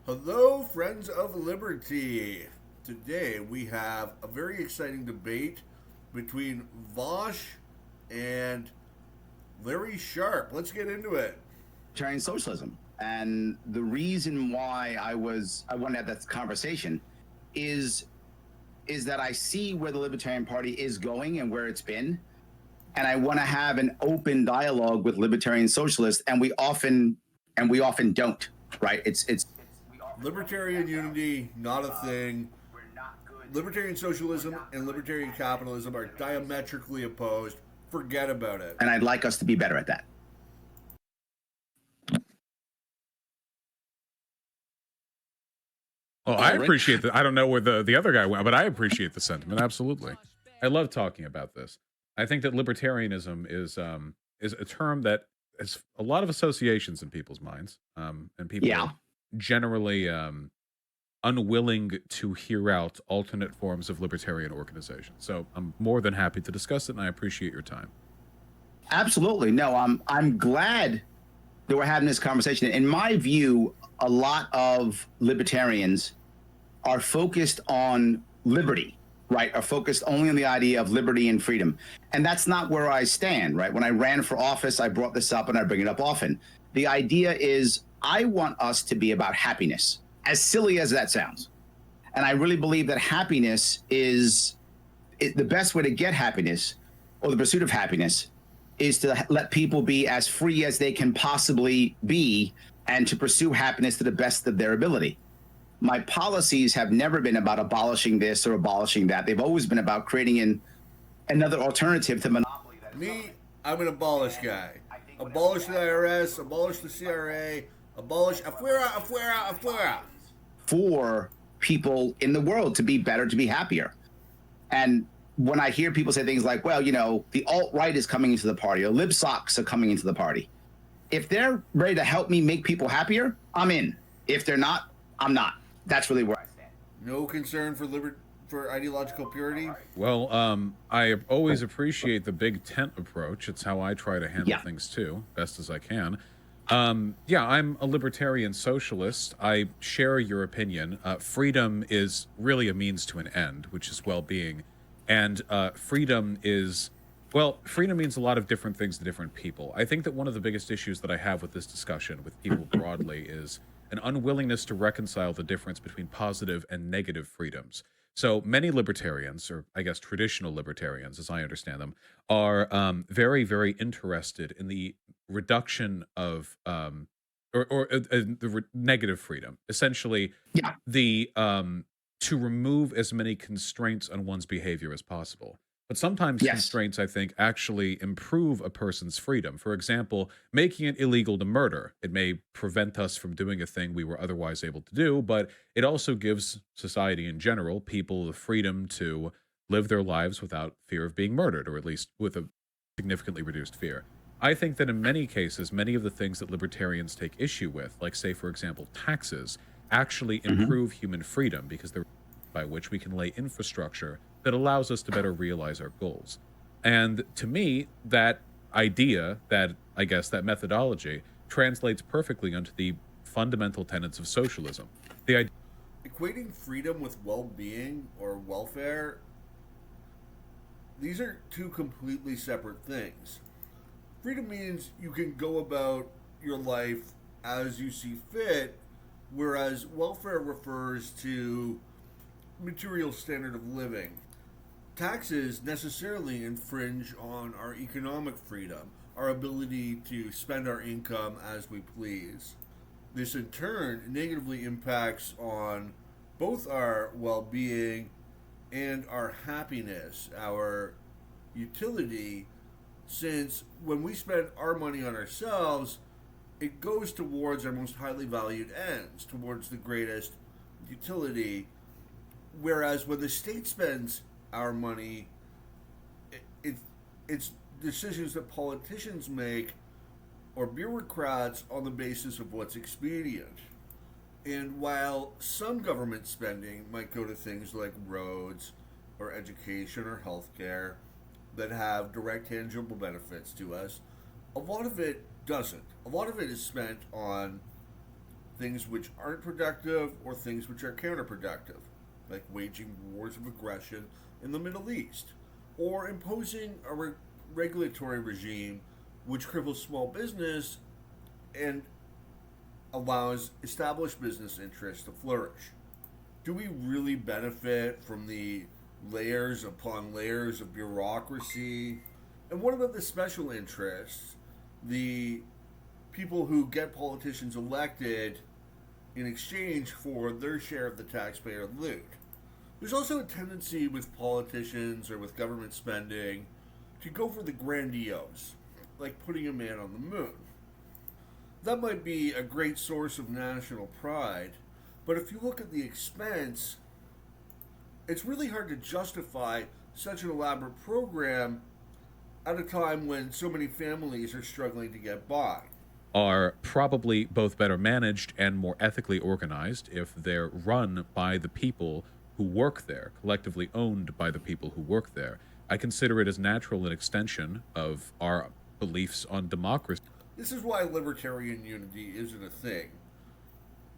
Hello, friends of liberty. Today we have a very exciting debate between Vaush and Larry Sharpe. Let's get into it. Libertarian socialism. And the reason why I wanted to have that conversation is that I see where the Libertarian Party is going and where it's been. And I want to have an open dialogue with libertarian socialists, and we often don't, right? It's Libertarian unity, not a thing. Libertarian socialism and libertarian capitalism are diametrically opposed. Forget about it. and I'd like us to be better at that. Well, I appreciate that. I don't know where the other guy went, but I appreciate the sentiment. Absolutely. I love talking about this. I think that libertarianism is a term that has a lot of associations in people's minds. And people Yeah. are generally unwilling to hear out alternate forms of libertarian organization. So I'm more than happy to discuss it, and I appreciate your time. Absolutely. No, I'm glad that we're having this conversation. In my view, a lot of libertarians are focused on liberty, right? Are focused only on the idea of liberty and freedom. And that's not where I stand, right? When I ran for office, I brought this up and I bring it up often. The idea is I want us to be about happiness, as silly as that sounds. And I really believe that happiness is the best way to get happiness, or the pursuit of happiness, is to let people be as free as they can possibly be and to pursue happiness to the best of their ability. My policies have never been about abolishing this or abolishing that. They've always been about creating another alternative to monopoly. Me, I'm an abolish guy. Abolish the IRS, abolish the CRA, abolish afuera. For people in the world to be better, to be happier. And when I hear people say things like, well, you know, the alt-right is coming into the party, or lib socks are coming into the party. If they're ready to help me make people happier, I'm in. If they're not, I'm not. That's really where I stand. No concern for ideological purity. Well, I always appreciate the big tent approach. It's how I try to handle things too, best as I can. Yeah, I'm a libertarian socialist. I share your opinion. Freedom is really a means to an end, which is well-being. And freedom means a lot of different things to different people. I think that one of the biggest issues that I have with this discussion with people broadly is an unwillingness to reconcile the difference between positive and negative freedoms. So many libertarians, or I guess traditional libertarians, as I understand them, are very, very interested in the reduction of negative freedom. Essentially, the to remove as many constraints on one's behavior as possible. But sometimes constraints, I think, actually improve a person's freedom. For example, making it illegal to murder. It may prevent us from doing a thing we were otherwise able to do, but it also gives society in general, people, the freedom to live their lives without fear of being murdered, or at least with a significantly reduced fear. I think that in many cases, many of the things that libertarians take issue with, like, say, for example, taxes, actually improve human freedom because they're by which we can lay infrastructure that allows us to better realize our goals. And to me, that idea, that methodology, translates perfectly onto the fundamental tenets of socialism. The idea Equating freedom with well-being or welfare, these are two completely separate things. Freedom means you can go about your life as you see fit, whereas welfare refers to material standard of living. Taxes necessarily infringe on our economic freedom, our ability to spend our income as we please. This in turn negatively impacts on both our well-being and our happiness, our utility, since when we spend our money on ourselves, it goes towards our most highly valued ends, towards the greatest utility. Whereas when the state spends our money, it's decisions that politicians make or bureaucrats on the basis of what's expedient. And while some government spending might go to things like roads or education or healthcare that have direct tangible benefits to us, a lot of it doesn't. A lot of it is spent on things which aren't productive or things which are counterproductive, like waging wars of aggression in the Middle East, or imposing a regulatory regime which cripples small business and allows established business interests to flourish. Do we really benefit from the layers upon layers of bureaucracy? And what about the special interests, the people who get politicians elected in exchange for their share of the taxpayer loot? There's also a tendency with politicians or with government spending to go for the grandiose, like putting a man on the moon. That might be a great source of national pride, but if you look at the expense, it's really hard to justify such an elaborate program at a time when so many families are struggling to get by. Are probably both better managed and more ethically organized if they're run by the people who work there, collectively owned by the people who work there. I consider it as natural an extension of our beliefs on democracy. This is why libertarian unity isn't a thing.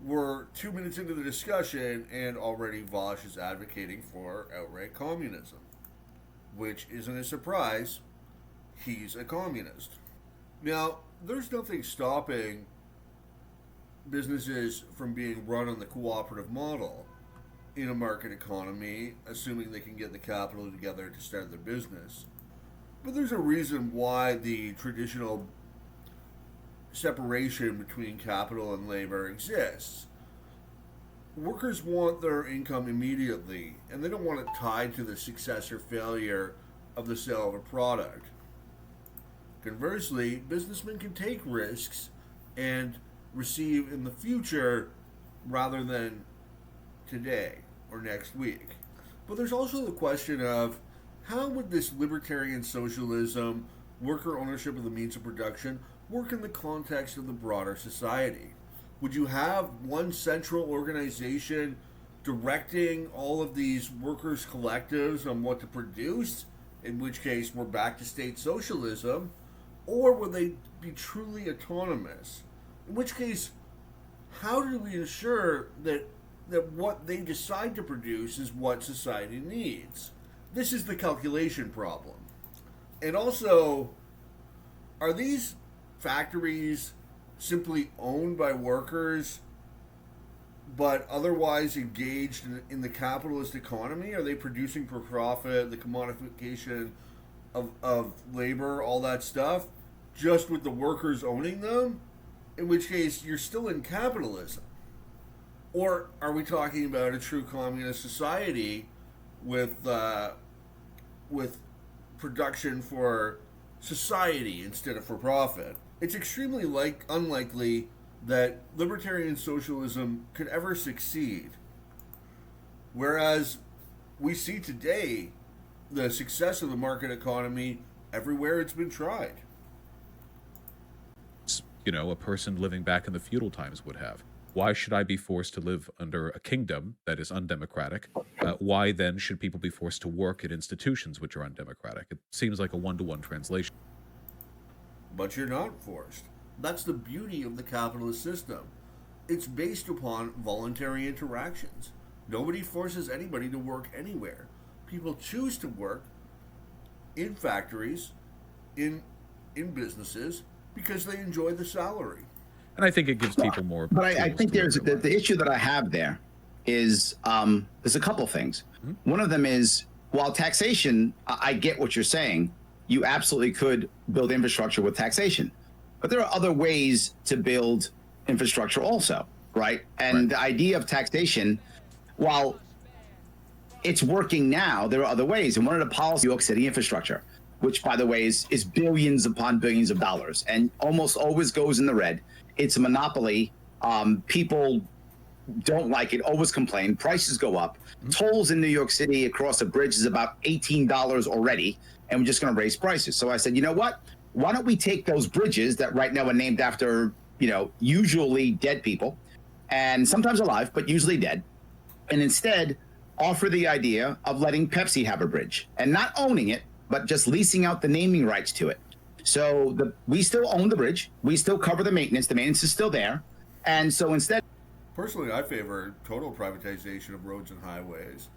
We're 2 minutes into the discussion and already Vaush is advocating for outright communism, which isn't a surprise. He's a communist. Now, there's nothing stopping businesses from being run on the cooperative model in a market economy, assuming they can get the capital together to start their business. But there's a reason why the traditional separation between capital and labor exists. Workers want their income immediately, and they don't want it tied to the success or failure of the sale of a product. Conversely, businessmen can take risks and receive in the future rather than today or next week. But there's also the question of how would this libertarian socialism, worker ownership of the means of production, work in the context of the broader society? Would you have one central organization directing all of these workers' collectives on what to produce, in which case we're back to state socialism? Or would they be truly autonomous? In which case, how do we ensure that what they decide to produce is what society needs? This is the calculation problem. And also, are these factories simply owned by workers but otherwise engaged in the capitalist economy? Are they producing for profit, the commodification of labor, all that stuff, just with the workers owning them? In which case, you're still in capitalism. Or are we talking about a true communist society with production for society instead of for profit? It's extremely unlikely that libertarian socialism could ever succeed. Whereas we see today the success of the market economy everywhere it's been tried. You know, a person living back in the feudal times would have. Why should I be forced to live under a kingdom that is undemocratic? Why then should people be forced to work at institutions which are undemocratic? It seems like a one-to-one translation. But you're not forced. That's the beauty of the capitalist system. It's based upon voluntary interactions. Nobody forces anybody to work anywhere. People choose to work in factories, in businesses, because they enjoy the salary. And I think it gives people more. But I think there's the issue that I have there is there's a couple things. Mm-hmm. One of them is, while taxation, I get what you're saying. You absolutely could build infrastructure with taxation. But there are other ways to build infrastructure also, right? And the idea of taxation, while it's working now, there are other ways. And one of the policies of New York City infrastructure, which, by the way, is billions upon billions of dollars and almost always goes in the red. It's a monopoly. People don't like it, always complain. Prices go up. Mm-hmm. Tolls in New York City across a bridge is about $18 already, and we're just going to raise prices. So I said, you know what? Why don't we take those bridges that right now are named after, usually dead people, and sometimes alive, but usually dead, and instead offer the idea of letting Pepsi have a bridge and not owning it, but just leasing out the naming rights to it. So we still own the bridge. We still cover the maintenance. The maintenance is still there. And so instead Personally, I favor total privatization of roads and highways.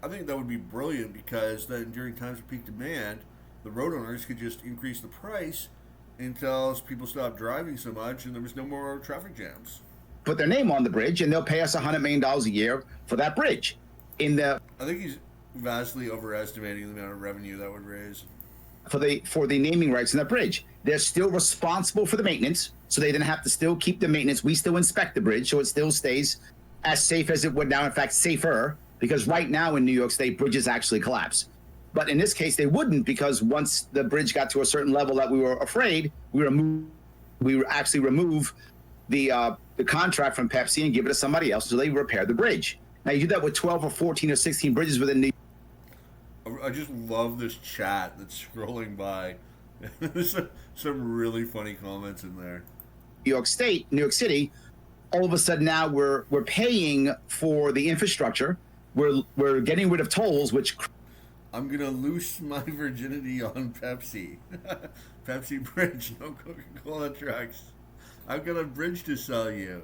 I think that would be brilliant because then during times of peak demand, the road owners could just increase the price until people stopped driving so much and there was no more traffic jams. Put their name on the bridge and they'll pay us $100 million a year for that bridge. I think he's vastly overestimating the amount of revenue that would raise. For the naming rights in that bridge. They're still responsible for the maintenance, so they didn't have to still keep the maintenance. We still inspect the bridge, so it still stays as safe as it would now, in fact, safer, because right now in New York State, bridges actually collapse. But in this case, they wouldn't, because once the bridge got to a certain level that we were afraid, we actually remove the contract from Pepsi and give it to somebody else so they repair the bridge. Now, you do that with 12 or 14 or 16 bridges within the... I just love this chat that's scrolling by. There's some really funny comments in there. New York City, all of a sudden now we're paying for the infrastructure. We're getting rid of tolls, which... I'm going to loose my virginity on Pepsi. Pepsi bridge, no Coca-Cola trucks. I've got a bridge to sell you.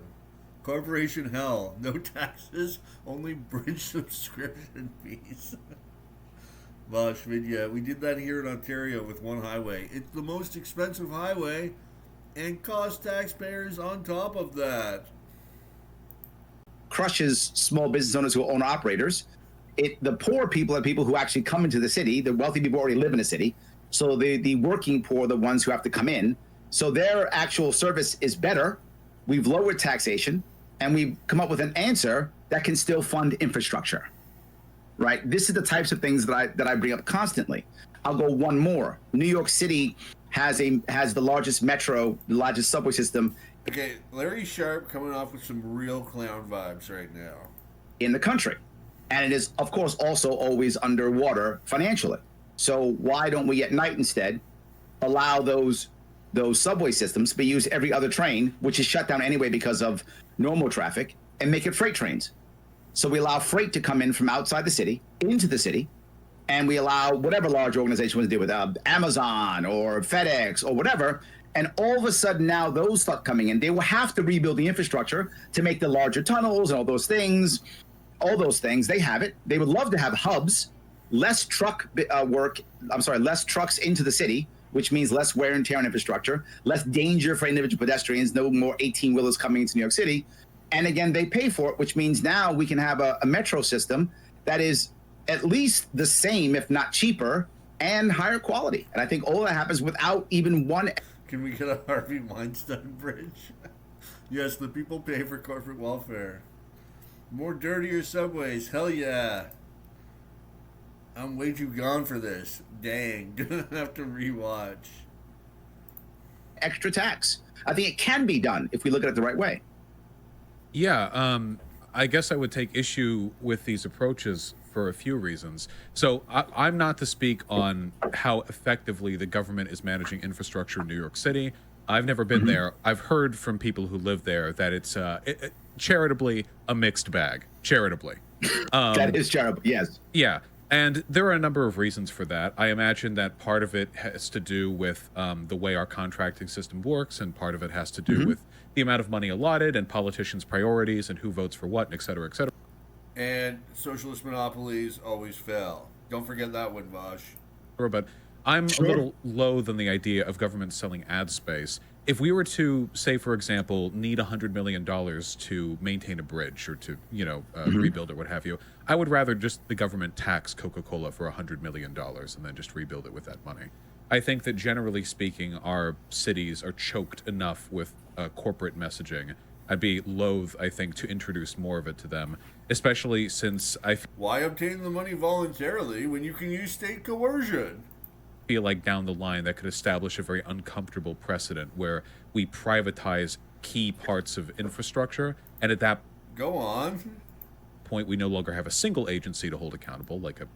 Corporation hell, no taxes, only bridge subscription fees. Vaush video. We did that here in Ontario with one highway. It's the most expensive highway and cost taxpayers on top of that. Crushes small business owners who are owner operators. The poor people are people who actually come into the city. The wealthy people already live in the city. So the working poor are the ones who have to come in. So their actual service is better. We've lowered taxation and we've come up with an answer that can still fund infrastructure. Right? This is the types of things that I bring up constantly. I'll go one more. New York City has the largest metro, the largest subway system. Okay, Larry Sharpe coming off with some real clown vibes right now. In the country. And it is, of course, also always underwater financially. So why don't we at night instead allow those subway systems to be used every other train, which is shut down anyway because of normal traffic, and make it freight trains? So we allow freight to come in from outside the city into the city, and we allow whatever large organization wants to deal with Amazon or FedEx or whatever. And all of a sudden now those start coming in. They will have to rebuild the infrastructure to make the larger tunnels and all those things. All those things, they have it. They would love to have hubs, less trucks into the city, which means less wear and tear on infrastructure, less danger for individual pedestrians, no more 18-wheelers coming into New York City. And again, they pay for it, which means now we can have a metro system that is at least the same, if not cheaper, and higher quality. And I think all that happens without even one... Can we get a Harvey Weinstein bridge? Yes, the people pay for corporate welfare. More dirtier subways, hell yeah. I'm way too gone for this. Dang, gonna have to rewatch. Extra tax. I think it can be done if we look at it the right way. Yeah, I guess I would take issue with these approaches for a few reasons. So I'm not to speak on how effectively the government is managing infrastructure in New York City. I've never been there. I've heard from people who live there that it's charitably a mixed bag. Charitably. That is charitable, yes. Yeah. And there are a number of reasons for that. I imagine that part of it has to do with the way our contracting system works, and part of it has to do with the amount of money allotted and politicians' priorities and who votes for what, and et cetera, et cetera. And socialist monopolies always fail. Don't forget that one, Vaush. But I'm a little loath on the idea of government selling ad space. If we were to, say, for example, need $100 million to maintain a bridge or to, rebuild it, what have you, I would rather just the government tax Coca-Cola for $100 million and then just rebuild it with that money. I think that generally speaking, our cities are choked enough with corporate messaging. I'd be loath, I think, to introduce more of it to them, especially since Why obtain the money voluntarily when you can use state coercion? Feel like down the line that could establish a very uncomfortable precedent where we privatize key parts of infrastructure, and at that point we no longer have a single agency to hold accountable, like a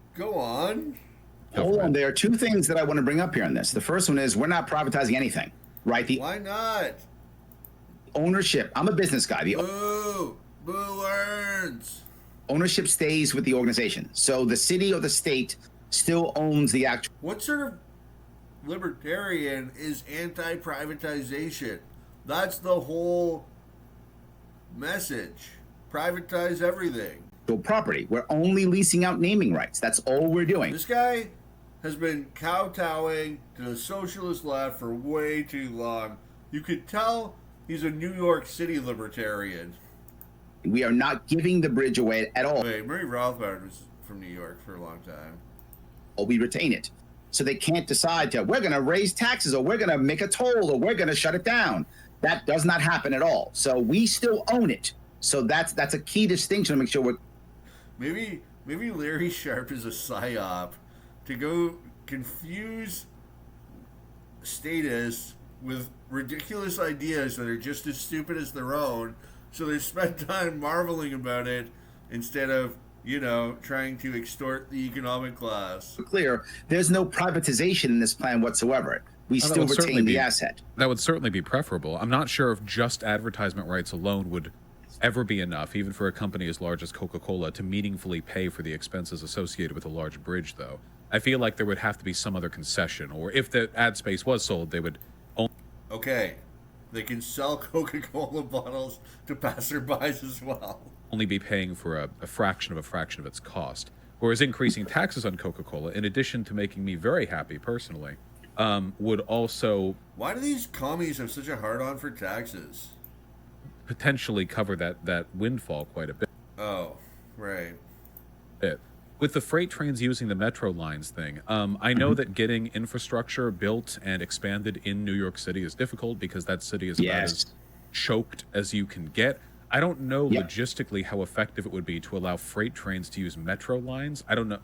Hold on, there are two things that I want to bring up here on this. The first one is we're not privatizing anything, right? Why not? Ownership. I'm a business guy. Boo earns. Ownership stays with the organization. So the city or the state still owns the actual... What sort of libertarian is anti-privatization? That's the whole message. Privatize everything. Property. We're only leasing out naming rights. That's all we're doing. This guy has been kowtowing to the socialist left for way too long. You could tell he's a New York City libertarian. We are not giving the bridge away at all. Wait, Murray Rothbard was from New York for a long time. Or we retain it. So they can't decide to, we're going to raise taxes, or we're going to make a toll, or we're going to shut it down. That does not happen at all. So we still own it. So that's a key distinction to make sure we're... Maybe Larry Sharpe is a psyop to go confuse statists with ridiculous ideas that are just as stupid as their own, so they spend time marveling about it instead of, trying to extort the economic class. Clear, there's no privatization in this plan whatsoever. We still retain the asset. That would certainly be preferable. I'm not sure if just advertisement rights alone would ever be enough, even for a company as large as Coca-Cola, to meaningfully pay for the expenses associated with a large bridge, though. I feel like there would have to be some other concession, or if the ad space was sold, they would only... Okay, they can sell Coca-Cola bottles to passerbys as well. Only be paying for a fraction of its cost. Whereas increasing taxes on Coca-Cola, in addition to making me very happy personally, would also... Why do these commies have such a hard-on for taxes? Potentially cover that windfall quite a bit. Oh, right. With the freight trains using the metro lines thing, I know that getting infrastructure built and expanded in New York City is difficult because that city is about as choked as you can get. I don't know logistically how effective it would be to allow freight trains to use metro lines. I don't know.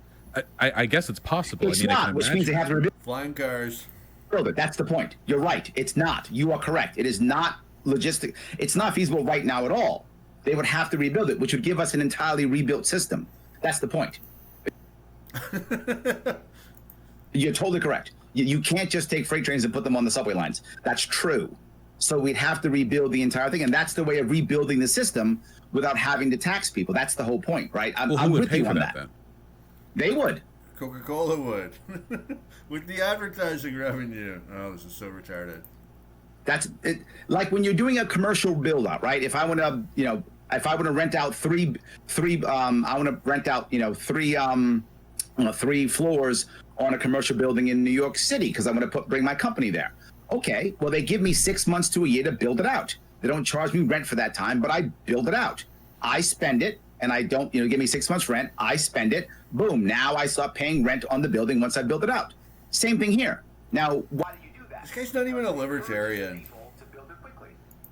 I guess it's possible. It's not, which means they have to rebuild. Flying cars. That's the point. You're right. It's not. You are correct. It is not logistic. It's not feasible right now at all. They would have to rebuild it, which would give us an entirely rebuilt system. That's the point. You're totally correct. You can't just take freight trains and put them on the subway lines. That's true. So we'd have to rebuild the entire thing, and that's the way of rebuilding the system without having to tax people. That's the whole point, right? I'm with you on that. Then? They would. Coca-Cola would. With the advertising revenue. Oh, this is so retarded. That's it. Like when you're doing a commercial build out, right? If I want to, if I want to rent out three floors on a commercial building in New York City because I want to bring my company there. Okay, well, they give me 6 months to a year to build it out. They don't charge me rent for that time, but I build it out. I spend it, and I don't, give me 6 months rent. I spend it. Boom. Now I start paying rent on the building once I build it out. Same thing here. Now, why do you do that? This guy's not even a libertarian.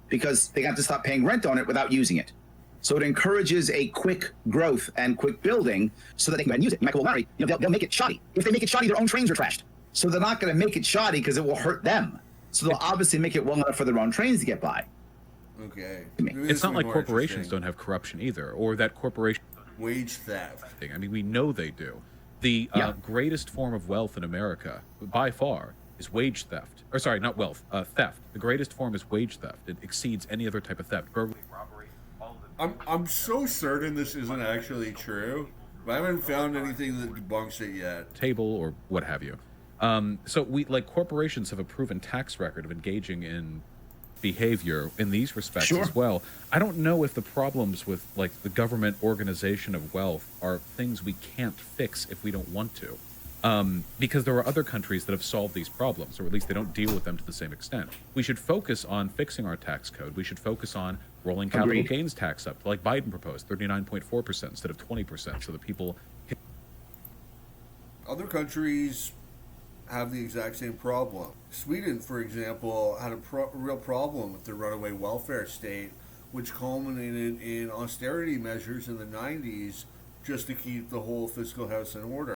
Because they got to stop paying rent on it without using it. So it encourages a quick growth and quick building so that they can use it. Michael Larry, they'll make it shoddy. If they make it shoddy, their own trains are trashed. So they're not going to make it shoddy because it will hurt them. So they'll obviously make it well enough for their own trains to get by. Okay. It's not like corporations don't have corruption either, or that corporation... Wage theft. I mean, we know they do. The greatest form of wealth in America, by far, is wage theft. Or sorry, not wealth, theft. The greatest form is wage theft. It exceeds any other type of theft. Burglary, robbery, all of it. I'm so certain this isn't actually true, but I haven't found anything that debunks it yet. Table or what have you. So corporations have a proven tax record of engaging in behavior in these respects as well. I don't know if the problems with the government organization of wealth are things we can't fix if we don't want to. Because there are other countries that have solved these problems, or at least they don't deal with them to the same extent. We should focus on fixing our tax code. We should focus on rolling capital gains tax up, like Biden proposed, 39.4% instead of 20%, so that people can... Other countries have the exact same problem. Sweden, for example, had a real problem with the runaway welfare state, which culminated in austerity measures in the 90s just to keep the whole fiscal house in order.